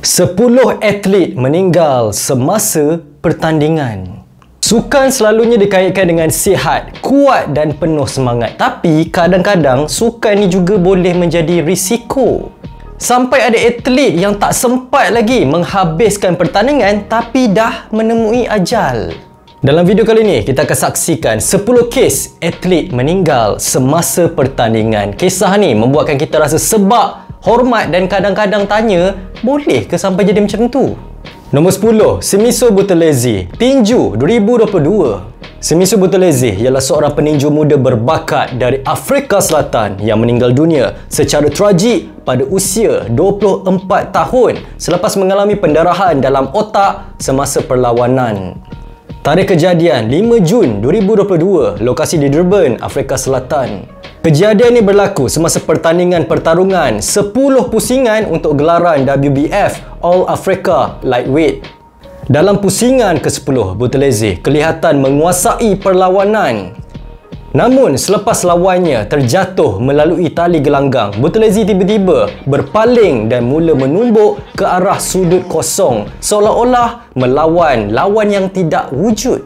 10 atlet meninggal semasa pertandingan. Sukan selalunya dikaitkan dengan sihat, kuat dan penuh semangat. Tapi kadang-kadang sukan ni juga boleh menjadi risiko. Sampai ada atlet yang tak sempat lagi menghabiskan pertandingan tapi dah menemui ajal. Dalam video kali ini, kita akan saksikan 10 kes atlet meninggal semasa pertandingan. Kisah ni membuatkan kita rasa sebab, hormat dan kadang-kadang tanya, boleh ke sampai jadi macam tu? Nombor 10, Simiso Buthelezi, tinju 2022. Simiso Buthelezi ialah seorang peninju muda berbakat dari Afrika Selatan yang meninggal dunia secara tragik pada usia 24 tahun selepas mengalami pendarahan dalam otak semasa perlawanan. Tarikh kejadian 5 Jun 2022, lokasi di Durban, Afrika Selatan. Kejadian ini berlaku semasa pertandingan pertarungan 10 pusingan untuk gelaran WBF All Africa Lightweight. Dalam pusingan ke-10, Buthelezi kelihatan menguasai perlawanan. Namun selepas lawannya terjatuh melalui tali gelanggang, Buthelezi tiba-tiba berpaling dan mula menumbuk ke arah sudut kosong seolah-olah melawan lawan yang tidak wujud.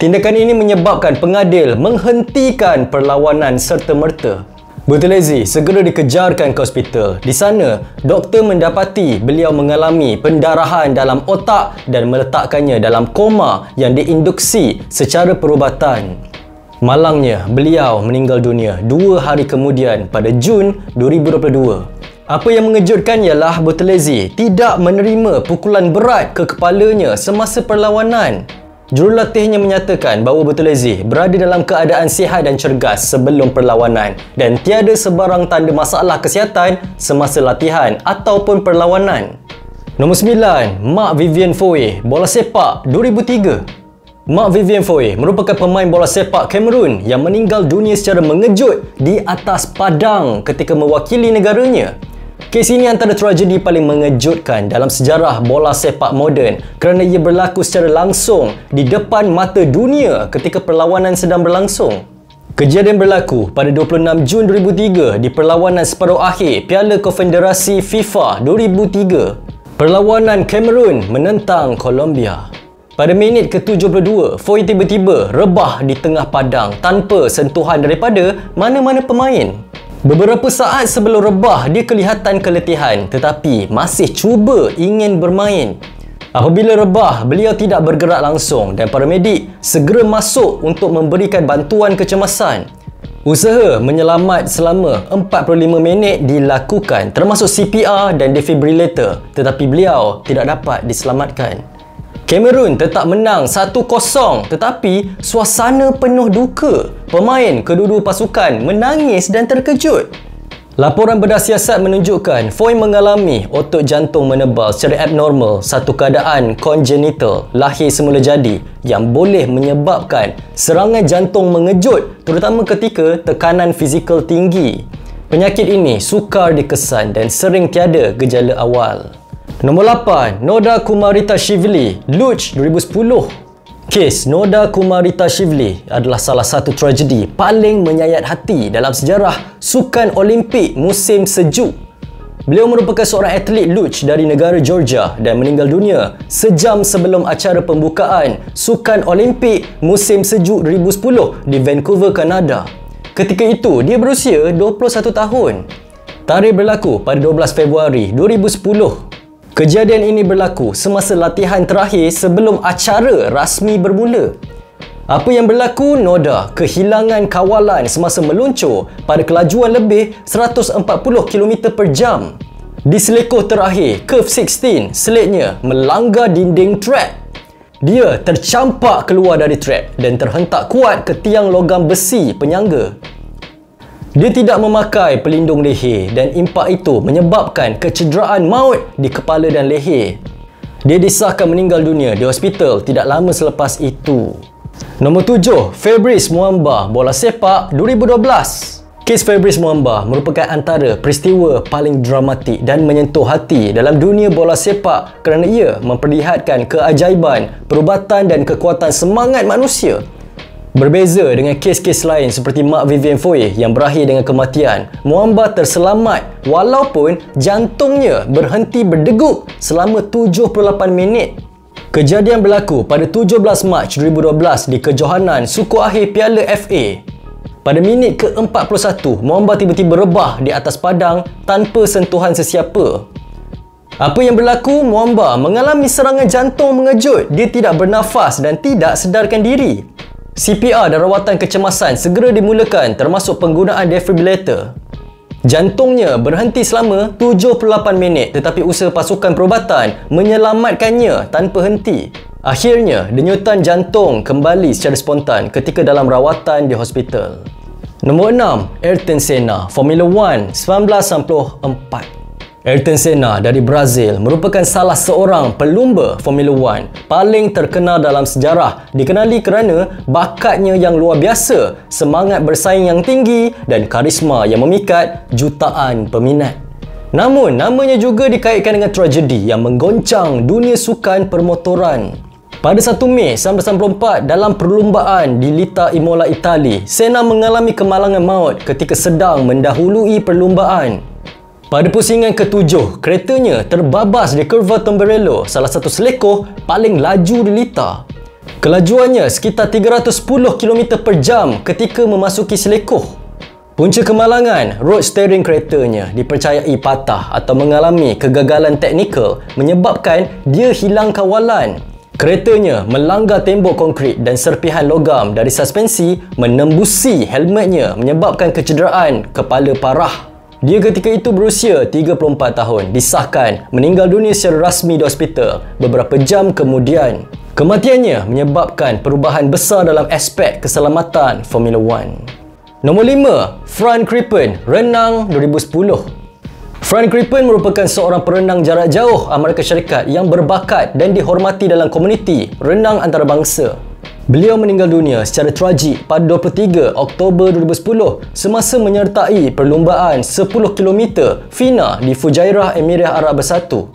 Tindakan ini menyebabkan pengadil menghentikan perlawanan serta-merta. Buthelezi segera dikejarkan ke hospital. Di sana, doktor mendapati beliau mengalami pendarahan dalam otak dan meletakkannya dalam koma yang diinduksi secara perubatan. Malangnya, beliau meninggal dunia 2 hari kemudian pada Jun 2022. Apa yang mengejutkan ialah Buthelezi tidak menerima pukulan berat ke kepalanya semasa perlawanan. Jurulatihnya menyatakan bahawa Buthelezi berada dalam keadaan sihat dan cergas sebelum perlawanan dan tiada sebarang tanda masalah kesihatan semasa latihan ataupun perlawanan. Nombor 9, Mark Vivian Foe, bola sepak 2003. Mark Vivian Foe merupakan pemain bola sepak Cameroon yang meninggal dunia secara mengejut di atas padang ketika mewakili negaranya. Kes ini antara tragedi paling mengejutkan dalam sejarah bola sepak moden kerana ia berlaku secara langsung di depan mata dunia ketika perlawanan sedang berlangsung. Kejadian berlaku pada 26 Jun 2003 di perlawanan separuh akhir Piala Konfederasi FIFA 2003. Perlawanan Cameroon menentang Colombia. Pada minit ke-72, Foe tiba-tiba rebah di tengah padang tanpa sentuhan daripada mana-mana pemain. Beberapa saat sebelum rebah, dia kelihatan keletihan tetapi masih cuba ingin bermain. Apabila rebah, beliau tidak bergerak langsung dan para medik segera masuk untuk memberikan bantuan kecemasan. Usaha menyelamat selama 45 minit dilakukan termasuk CPR dan defibrillator tetapi beliau tidak dapat diselamatkan. Cameroon tetap menang 1-0 tetapi suasana penuh duka. Pemain kedua-dua pasukan menangis dan terkejut. Laporan bedah siasat menunjukkan Foe mengalami otot jantung menebal secara abnormal, satu keadaan congenital lahir semula jadi yang boleh menyebabkan serangan jantung mengejut terutama ketika tekanan fizikal tinggi. Penyakit ini sukar dikesan dan sering tiada gejala awal. Nombor 8, Noda Kumaritashvili, Luch 2010. Kes Noda Kumaritashvili adalah salah satu tragedi paling menyayat hati dalam sejarah sukan Olimpik musim sejuk. Beliau merupakan seorang atlet luch dari negara Georgia dan meninggal dunia sejam sebelum acara pembukaan sukan Olimpik musim sejuk 2010 di Vancouver, Kanada. Ketika itu, dia berusia 21 tahun. Tarikh berlaku pada 12 Februari 2010. Kejadian ini berlaku semasa latihan terakhir sebelum acara rasmi bermula. Apa yang berlaku? Noda kehilangan kawalan semasa meluncur pada kelajuan lebih 140 km per jam. Di selekoh terakhir, curve 16, seletnya melanggar dinding track. Dia tercampak keluar dari track dan terhentak kuat ke tiang logam besi penyangga. Dia tidak memakai pelindung leher dan impak itu menyebabkan kecederaan maut di kepala dan leher. Dia disahkan meninggal dunia di hospital tidak lama selepas itu. Nombor 7, Fabrice Muamba, bola sepak 2012. Kes Fabrice Muamba merupakan antara peristiwa paling dramatik dan menyentuh hati dalam dunia bola sepak kerana ia memperlihatkan keajaiban, perubatan dan kekuatan semangat manusia. Berbeza dengan kes-kes lain seperti Mak Vivian Foe yang berakhir dengan kematian, Muamba terselamat walaupun jantungnya berhenti berdegup selama 78 minit. Kejadian berlaku pada 17 Mac 2012 di kejohanan suku akhir Piala FA. Pada minit ke-41, Muamba tiba-tiba rebah di atas padang tanpa sentuhan sesiapa. Apa yang berlaku? Muamba mengalami serangan jantung mengejut. Dia tidak bernafas dan tidak sedarkan diri. CPR dan rawatan kecemasan segera dimulakan termasuk penggunaan defibrillator. Jantungnya berhenti selama 78 minit tetapi usaha pasukan perubatan menyelamatkannya tanpa henti. Akhirnya, denyutan jantung kembali secara spontan ketika dalam rawatan di hospital. Nombor 6. Ayrton Senna, Formula 1 1994. Ayrton Senna dari Brazil merupakan salah seorang pelumba Formula 1 paling terkenal dalam sejarah, dikenali kerana bakatnya yang luar biasa, semangat bersaing yang tinggi dan karisma yang memikat jutaan peminat. Namun, namanya juga dikaitkan dengan tragedi yang menggoncang dunia sukan permotoran. Pada 1 Mei 1994, dalam perlumbaan di Lita Imola, Itali, Senna mengalami kemalangan maut ketika sedang mendahului perlumbaan. Pada pusingan ke-7, keretanya terbabas di kurva Tamburello, salah satu selekoh paling laju di Lita. Kelajuannya sekitar 310 km per jam ketika memasuki selekoh. Punca kemalangan, rod steering keretanya dipercayai patah atau mengalami kegagalan teknikal menyebabkan dia hilang kawalan. Keretanya melanggar tembok konkrit dan serpihan logam dari suspensi menembusi helmetnya menyebabkan kecederaan kepala parah. Dia ketika itu berusia 34 tahun, disahkan meninggal dunia secara rasmi di hospital beberapa jam kemudian. Kematiannya menyebabkan perubahan besar dalam aspek keselamatan Formula 1. Nombor 5. Franz Crippen, renang 2010. Franz Crippen merupakan seorang perenang jarak jauh Amerika Syarikat yang berbakat dan dihormati dalam komuniti renang antarabangsa. Beliau meninggal dunia secara tragik pada 23 Oktober 2010 semasa menyertai perlumbaan 10 km FINA di Fujairah, Emirat Arab Bersatu.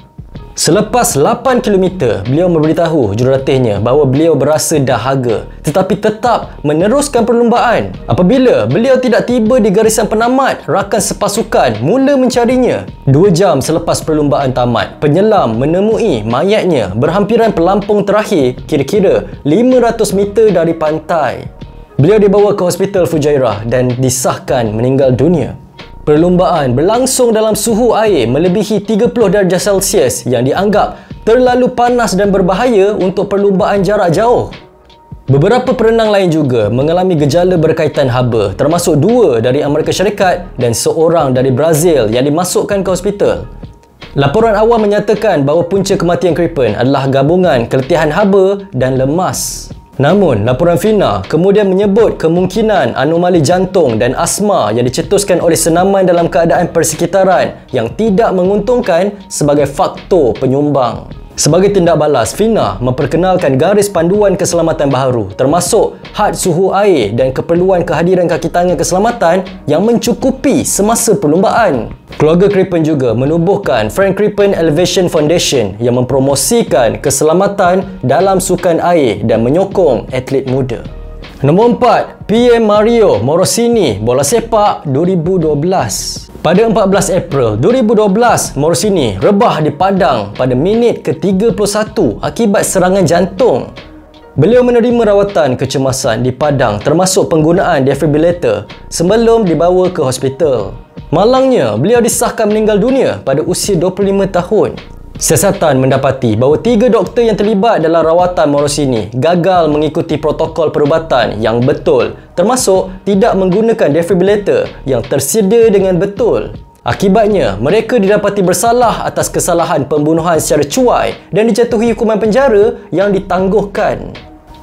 Selepas 8 km, beliau memberitahu jurulatihnya bahawa beliau berasa dahaga tetapi tetap meneruskan perlumbaan. Apabila beliau tidak tiba di garisan penamat, rakan sepasukan mula mencarinya. 2 jam selepas perlumbaan tamat, penyelam menemui mayatnya berhampiran pelampung terakhir kira-kira 500 meter dari pantai. Beliau dibawa ke hospital Fujairah dan disahkan meninggal dunia. Perlumbaan berlangsung dalam suhu air melebihi 30 darjah Celsius yang dianggap terlalu panas dan berbahaya untuk perlumbaan jarak jauh. Beberapa perenang lain juga mengalami gejala berkaitan haba, termasuk 2 dari Amerika Syarikat dan seorang dari Brazil yang dimasukkan ke hospital. Laporan awal menyatakan bahawa punca kematian Crippen adalah gabungan keletihan haba dan lemas. Namun, laporan FINA kemudian menyebut kemungkinan anomali jantung dan asma yang dicetuskan oleh senaman dalam keadaan persekitaran yang tidak menguntungkan sebagai faktor penyumbang. Sebagai tindak balas, FINA memperkenalkan garis panduan keselamatan baharu termasuk had suhu air dan keperluan kehadiran kaki tangan keselamatan yang mencukupi semasa perlumbaan. Keluarga Crippen juga menubuhkan Franz Crippen Elevation Foundation yang mempromosikan keselamatan dalam sukan air dan menyokong atlet muda. Nombor 4. PM Mario Morosini, bola sepak 2012. Pada 14 April 2012, Morosini rebah di padang pada minit ke-31 akibat serangan jantung. Beliau menerima rawatan kecemasan di padang termasuk penggunaan defibrillator sebelum dibawa ke hospital. Malangnya, beliau disahkan meninggal dunia pada usia 25 tahun. Siasatan mendapati bahawa 3 doktor yang terlibat dalam rawatan Morosini gagal mengikuti protokol perubatan yang betul, termasuk tidak menggunakan defibrillator yang tersedia dengan betul. Akibatnya, mereka didapati bersalah atas kesalahan pembunuhan secara cuai dan dijatuhi hukuman penjara yang ditangguhkan.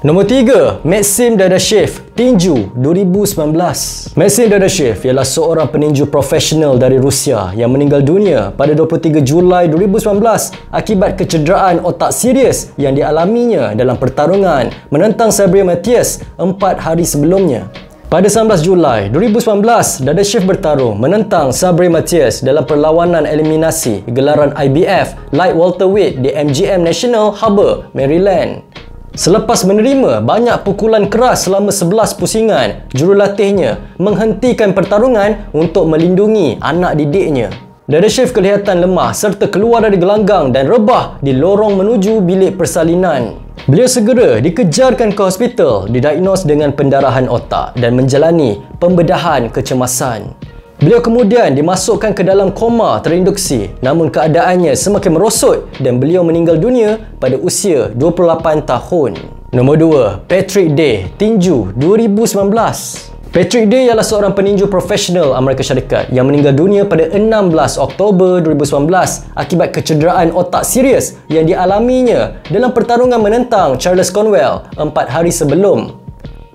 Nombor 3. Maxim Dadashev, tinju 2019. Maxim Dadashev ialah seorang peninju profesional dari Rusia yang meninggal dunia pada 23 Julai 2019 akibat kecederaan otak serius yang dialaminya dalam pertarungan menentang Sabri Matias 4 hari sebelumnya. Pada 19 Julai 2019, Dadashev bertarung menentang Sabri Matias dalam perlawanan eliminasi gelaran IBF Light Welterweight di MGM National Harbor, Maryland. Selepas menerima banyak pukulan keras selama 11 pusingan, jurulatihnya menghentikan pertarungan untuk melindungi anak didiknya. Dada kelihatan lemah serta keluar dari gelanggang dan rebah di lorong menuju bilik persalinan. Beliau segera dikejarkan ke hospital, didiagnos dengan pendarahan otak dan menjalani pembedahan kecemasan. Beliau kemudian dimasukkan ke dalam koma terinduksi, namun keadaannya semakin merosot dan beliau meninggal dunia pada usia 28 tahun. Nombor 2, Patrick Day, tinju 2019. Patrick Day ialah seorang peninju profesional Amerika Syarikat yang meninggal dunia pada 16 Oktober 2019 akibat kecederaan otak serius yang dialaminya dalam pertarungan menentang Charles Conwell 4 hari sebelum.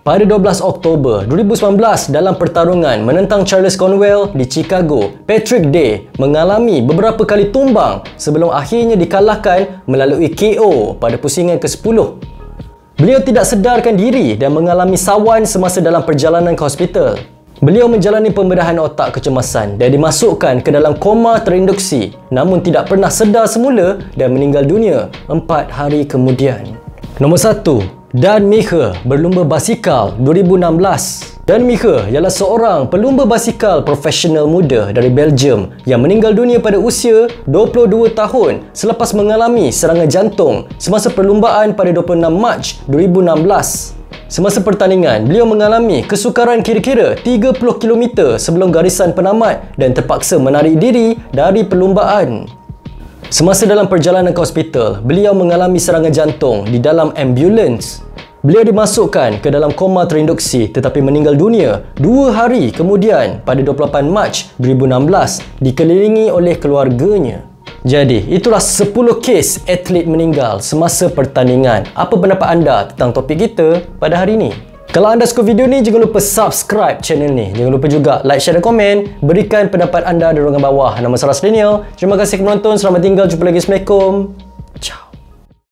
Pada 12 Oktober 2019, dalam pertarungan menentang Charles Conwell di Chicago, Patrick Day mengalami beberapa kali tumbang sebelum akhirnya dikalahkan melalui KO pada pusingan ke-10. Beliau tidak sedarkan diri dan mengalami sawan semasa dalam perjalanan ke hospital. Beliau menjalani pembedahan otak kecemasan dan dimasukkan ke dalam koma terinduksi, namun tidak pernah sedar semula dan meninggal dunia 4 hari kemudian. Nombor 1, Dan Miche, berlumba basikal 2016. Dan Miche ialah seorang pelumba basikal profesional muda dari Belgium yang meninggal dunia pada usia 22 tahun selepas mengalami serangan jantung semasa perlumbaan pada 26 Mac 2016. Semasa pertandingan, beliau mengalami kesukaran kira-kira 30 km sebelum garisan penamat dan terpaksa menarik diri dari perlumbaan. Semasa dalam perjalanan ke hospital, beliau mengalami serangan jantung di dalam ambulans. Beliau dimasukkan ke dalam koma terinduksi tetapi meninggal dunia 2 hari kemudian pada 28 Mac 2016 dikelilingi oleh keluarganya. Jadi, itulah 10 kes atlet meninggal semasa pertandingan. Apa pendapat anda tentang topik kita pada hari ini? Kalau anda suka video ni, jangan lupa subscribe channel ni. Jangan lupa juga like, share dan komen. Berikan pendapat anda di ruangan bawah. Nama saya Daniel. Terima kasih menonton. Selamat tinggal. Jumpa lagi. Assalamualaikum.